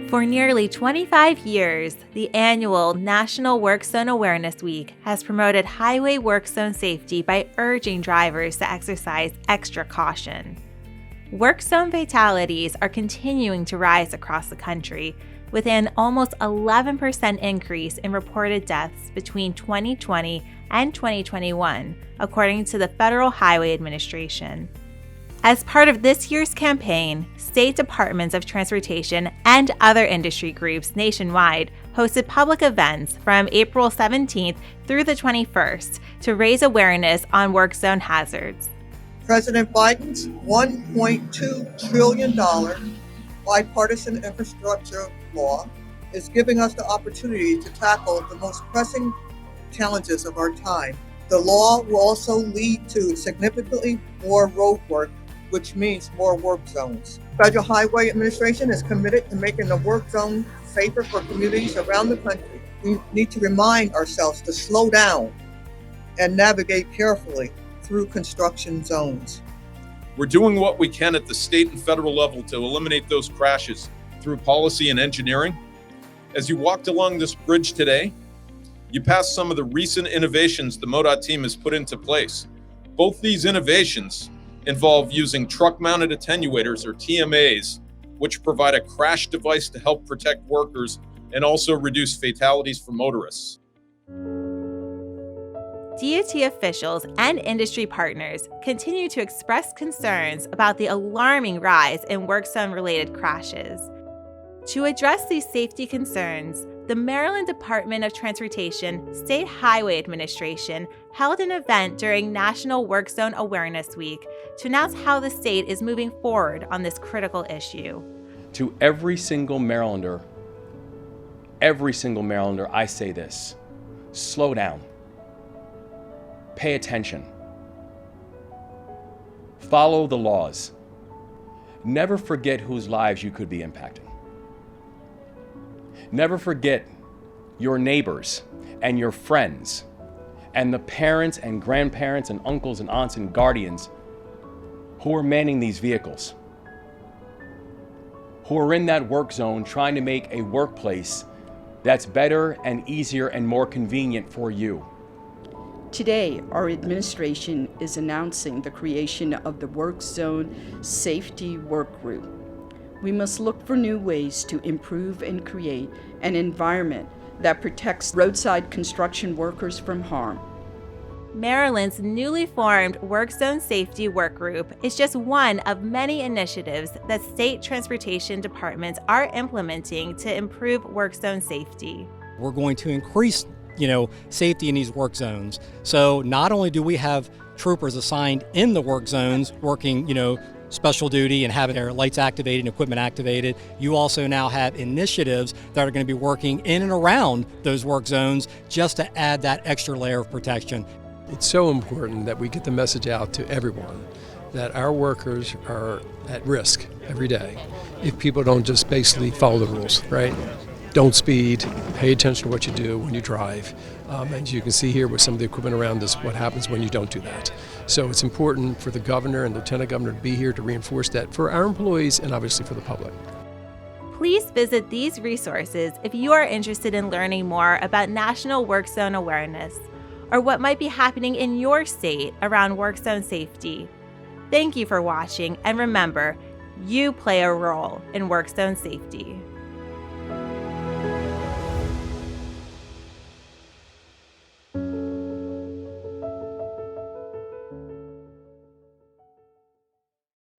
For nearly 25 years, the annual National Work Zone Awareness Week has promoted highway work zone safety by urging drivers to exercise extra caution. Work zone fatalities are continuing to rise across the country, with an almost 11% increase in reported deaths between 2020 and 2021, according to the Federal Highway Administration. As part of this year's campaign, state departments of transportation and other industry groups nationwide hosted public events from April 17th through the 21st to raise awareness on work zone hazards. President Biden's $1.2 trillion bipartisan infrastructure law is giving us the opportunity to tackle the most pressing challenges of our time. The law will also lead to significantly more road work, which means more work zones. Federal Highway Administration is committed to making the work zone safer for communities around the country. We need to remind ourselves to slow down and navigate carefully through construction zones. We're doing what we can at the state and federal level to eliminate those crashes through policy and engineering. As you walked along this bridge today, you passed some of the recent innovations the MoDOT team has put into place. Both these innovations involve using truck-mounted attenuators, or TMAs, which provide a crash device to help protect workers and also reduce fatalities for motorists. DOT officials and industry partners continue to express concerns about the alarming rise in work zone-related crashes. To address these safety concerns, the Maryland Department of Transportation State Highway Administration held an event during National Work Zone Awareness Week to announce how the state is moving forward on this critical issue. To every single Marylander, I say this: slow down. Pay attention. Follow the laws. Never forget whose lives you could be impacting. Never forget your neighbors and your friends and the parents and grandparents and uncles and aunts and guardians who are manning these vehicles, who are in that work zone trying to make a workplace that's better and easier and more convenient for you. Today, our administration is announcing the creation of the Work Zone Safety Workgroup. We must look for new ways to improve and create an environment that protects roadside construction workers from harm. Maryland's newly formed Work Zone Safety Workgroup is just one of many initiatives that state transportation departments are implementing to improve work zone safety. We're going to increase, safety in these work zones. So not only do we have troopers assigned in the work zones working, special duty and having their lights activated and equipment activated, you also now have initiatives that are going to be working in and around those work zones just to add that extra layer of protection. It's so important that we get the message out to everyone that our workers are at risk every day if people don't just basically follow the rules, right? Don't speed, pay attention to what you do when you drive. And you can see here with some of the equipment around us what happens when you don't do that. So it's important for the governor and lieutenant governor to be here to reinforce that for our employees and obviously for the public. Please visit these resources if you are interested in learning more about National Work Zone Awareness or what might be happening in your state around work zone safety. Thank you for watching, and remember, you play a role in work zone safety.